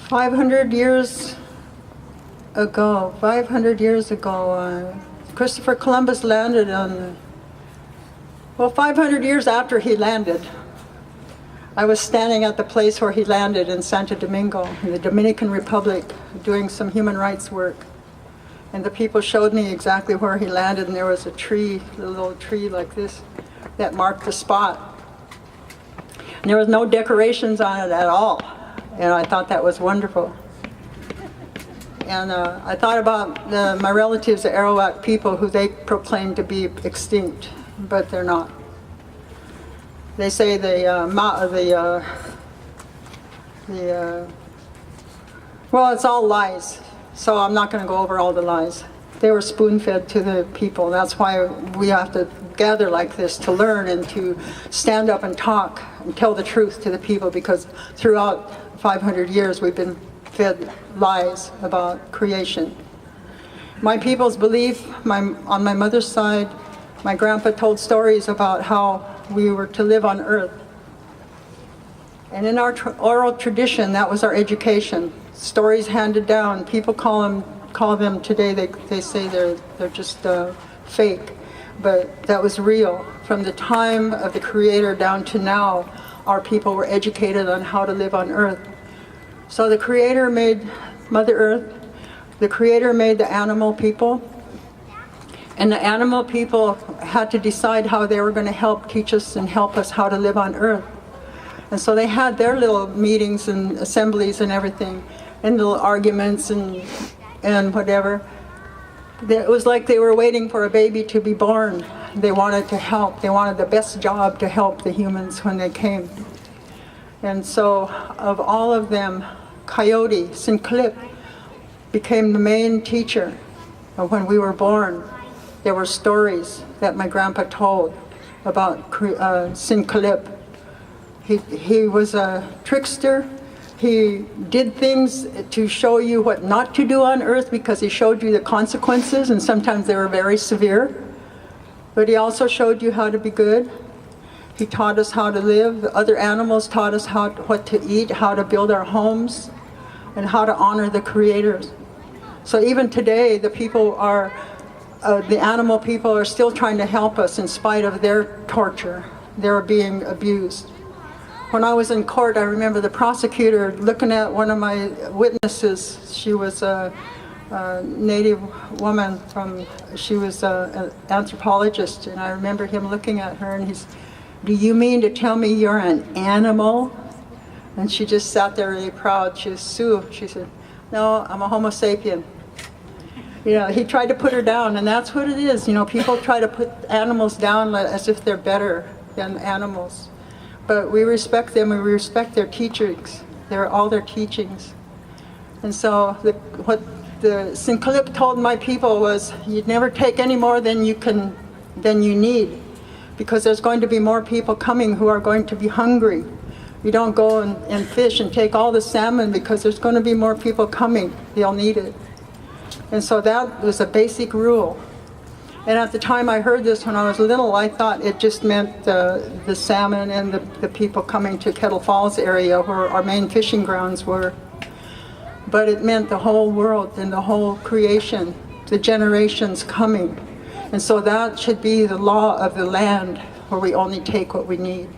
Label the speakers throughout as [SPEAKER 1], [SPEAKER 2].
[SPEAKER 1] 500 years ago, Christopher Columbus landed on, 500 years after he landed, I was standing at the place where he landed in Santo Domingo, in the Dominican Republic, doing some human rights work. And the people showed me exactly where he landed, and there was a tree, a little tree like this, that marked the spot. And there was no decorations on it at all. And I thought that was wonderful. And I thought about my relatives, the Arawak people, who they proclaim to be extinct, but they're not. They say well, it's all lies, so I'm not going to go over all the lies. They were spoon-fed to the people. That's why we have to gather like this, to learn and to stand up and talk and tell the truth to the people, because throughout 500 years we've been fed lies about creation. My people's belief, on my mother's side, my grandpa told stories about how we were to live on earth. And in our oral tradition, that was our education. Stories handed down. People call them today, they say they're just fake. But that was real. From the time of the Creator down to now, our people were educated on how to live on earth. So the Creator made Mother Earth. The Creator made the animal people. And the animal people had to decide how they were going to teach us and help us how to live on earth. And so they had their little meetings and assemblies and everything, and little arguments and whatever. It was like they were waiting for a baby to be born. They wanted to help. They wanted the best job to help the humans when they came. And so of all of them, Coyote, Sinclip, became the main teacher of when we were born. There were stories that my grandpa told about Sinclip. He was a trickster. He did things to show you what not to do on earth, because he showed you the consequences, and sometimes they were very severe. But he also showed you how to be good. He taught us how to live. The other animals taught us what to eat, how to build our homes, and how to honor the creators. So even today, the animal people are still trying to help us in spite of their torture. They're being abused. When I was in court, I remember the prosecutor looking at one of my witnesses. She was a native woman she was an anthropologist, and I remember him looking at her and he's, "Do you mean to tell me you're an animal?" And she just sat there really proud. She was Sioux. She said, "No, I'm a Homo sapien." You know, he tried to put her down, and that's what it is. You know, people try to put animals down as if they're better than animals. But we respect them, and we respect their teachings, all their teachings. And so what the Sinclip told my people was, you'd never take any more than you need, because there's going to be more people coming who are going to be hungry. You don't go and fish and take all the salmon, because there's going to be more people coming. They'll need it. And so that was a basic rule. And at the time I heard this when I was little, I thought it just meant the salmon and the people coming to Kettle Falls area where our main fishing grounds were. But it meant the whole world and the whole creation, the generations coming. And so that should be the law of the land, where we only take what we need.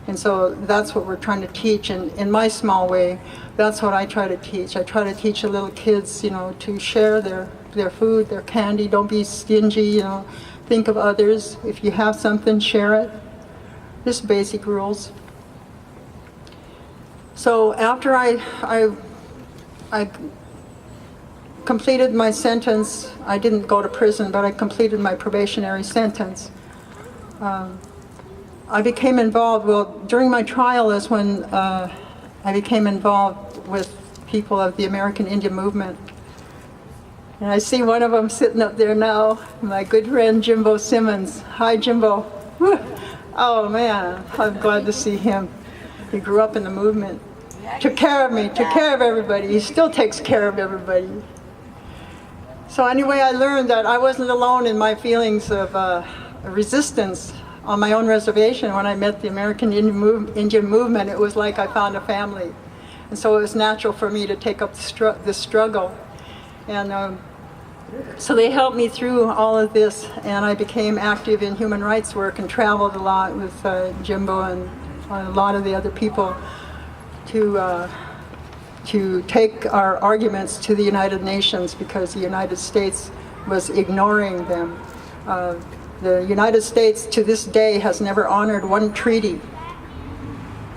[SPEAKER 1] And so that's what we're trying to teach. And in my small way, that's what I try to teach. I try to teach the little kids, to share their food, their candy. Don't be stingy, think of others. If you have something, share it. Just basic rules. So after I completed my sentence, I didn't go to prison, but I completed my probationary sentence. I became involved, during my trial is when I became involved with people of the American Indian movement. And I see one of them sitting up there now, my good friend Jimbo Simmons. Hi, Jimbo. Woo. Oh man, I'm glad to see him. He grew up in the movement. Took care of me, took care of everybody. He still takes care of everybody. So anyway, I learned that I wasn't alone in my feelings of resistance on my own reservation. When I met the American Indian movement, it was like I found a family. And so it was natural for me to take up the struggle. And so they helped me through all of this, and I became active in human rights work and traveled a lot with Jimbo and a lot of the other people to take our arguments to the United Nations, because the United States was ignoring them. The United States to this day has never honored one treaty.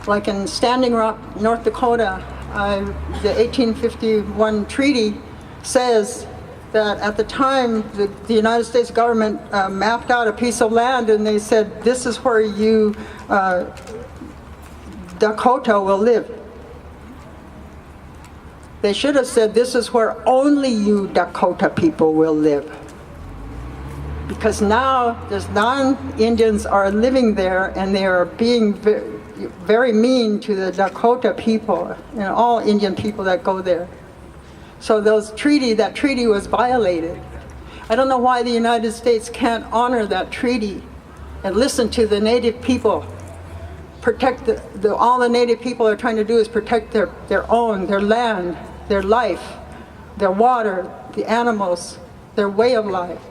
[SPEAKER 1] Like in Standing Rock, North Dakota, the 1851 treaty says that at the time the United States government mapped out a piece of land, and they said, this is where you, Dakota, will live. They should have said, this is where only you Dakota people will live. Because now there's non-Indians are living there, and they are being very mean to the Dakota people and all Indian people that go there. So that treaty was violated. I don't know why the United States can't honor that treaty and listen to the Native people. Protect all the Native people are trying to do is protect their land, their life, their water, the animals, their way of life.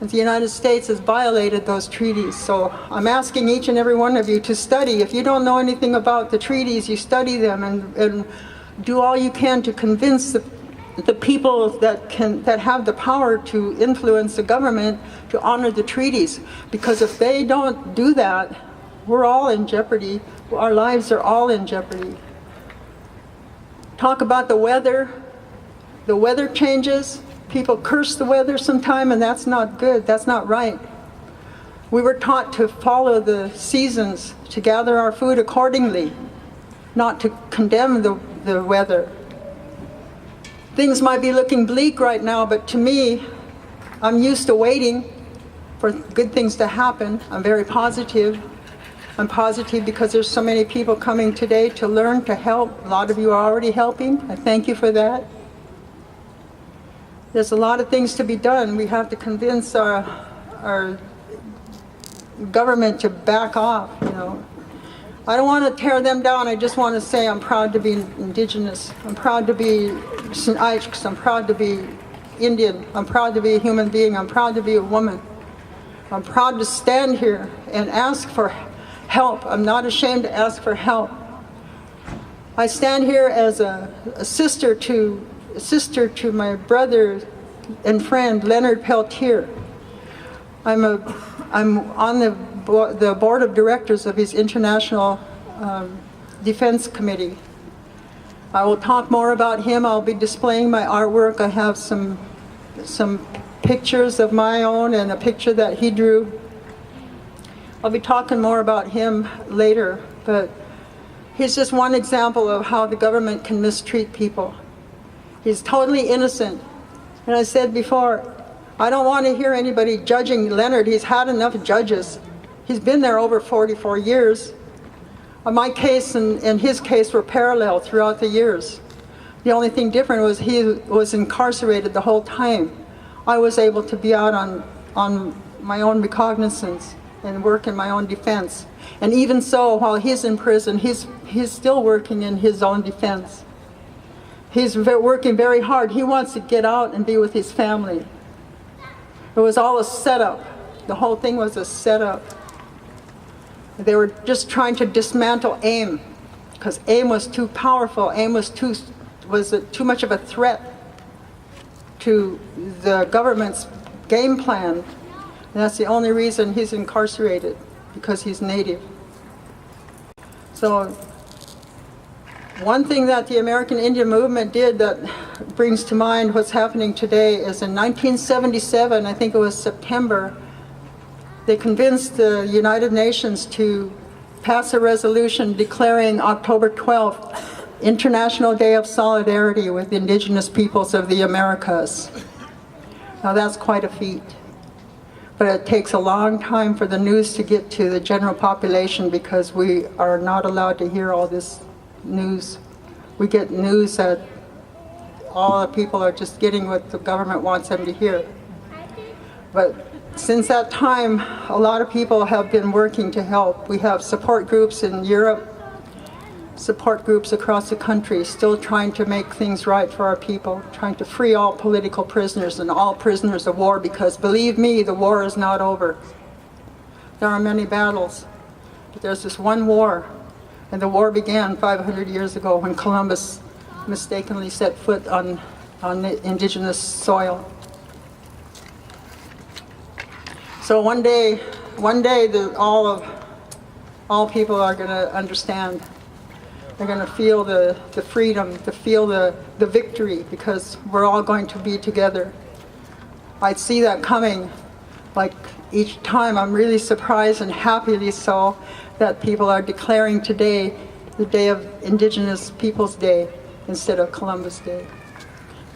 [SPEAKER 1] And the United States has violated those treaties. So I'm asking each and every one of you to study. If you don't know anything about the treaties, you study them and do all you can to convince the people that have the power to influence the government to honor the treaties. Because if they don't do that, we're all in jeopardy. Our lives are all in jeopardy. Talk about the weather. The weather changes. People curse the weather sometime, and that's not good. That's not right. We were taught to follow the seasons, to gather our food accordingly, not to condemn the weather. Things might be looking bleak right now, but to me, I'm used to waiting for good things to happen. I'm very positive. I'm positive because there's so many people coming today to learn, to help. A lot of you are already helping. I thank you for that. There's a lot of things to be done. We have to convince our government to back off, you know. I don't want to tear them down. I just want to say I'm proud to be Indigenous. I'm proud to be Sinixt. I'm proud to be Indian. I'm proud to be a human being. I'm proud to be a woman. I'm proud to stand here and ask for help. I'm not ashamed to ask for help. I stand here as a sister to my brother and friend Leonard Peltier. I'm on the board of directors of his International Defense Committee. I will talk more about him. I'll be displaying my artwork. I have some pictures of my own and a picture that he drew. I'll be talking more about him later, but he's just one example of how the government can mistreat people. He's totally innocent. And I said before, I don't want to hear anybody judging Leonard. He's had enough judges. He's been there over 44 years. My case and his case were parallel throughout the years. The only thing different was he was incarcerated the whole time. I was able to be out on my own recognizance and work in my own defense. And even so, while he's in prison, he's still working in his own defense. He's working very hard. He wants to get out and be with his family. It was all a setup. The whole thing was a setup. They were just trying to dismantle AIM, because AIM was too powerful. AIM was too much of a threat to the government's game plan. And that's the only reason he's incarcerated, because he's Native. So one thing that the American Indian movement did that brings to mind what's happening today is in 1977, I think it was September, they convinced the United Nations to pass a resolution declaring October 12th International Day of Solidarity with Indigenous Peoples of the Americas. Now that's quite a feat. But it takes a long time for the news to get to the general population, because we are not allowed to hear all this news. We get news that all the people are just getting what the government wants them to hear. But since that time, a lot of people have been working to help. We have support groups in Europe. support groups across the country still trying to make things right for our people, trying to free all political prisoners and all prisoners of war, because believe me, the war is not over. There are many battles, but there's this one war, and the war began 500 years ago when Columbus mistakenly set foot on the Indigenous soil. So one day all people are going to understand. They're going to feel the freedom, to feel the victory, because we're all going to be together. I see that coming. Like each time, I'm really surprised and happily so that people are declaring today the day of Indigenous Peoples Day instead of Columbus Day.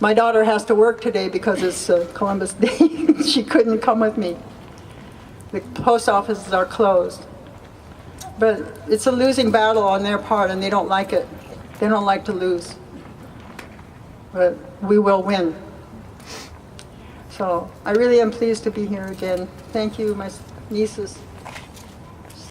[SPEAKER 1] My daughter has to work today because it's Columbus Day. She couldn't come with me. The post offices are closed. But it's a losing battle on their part, and they don't like it. They don't like to lose. But we will win. So I really am pleased to be here again. Thank you, my nieces.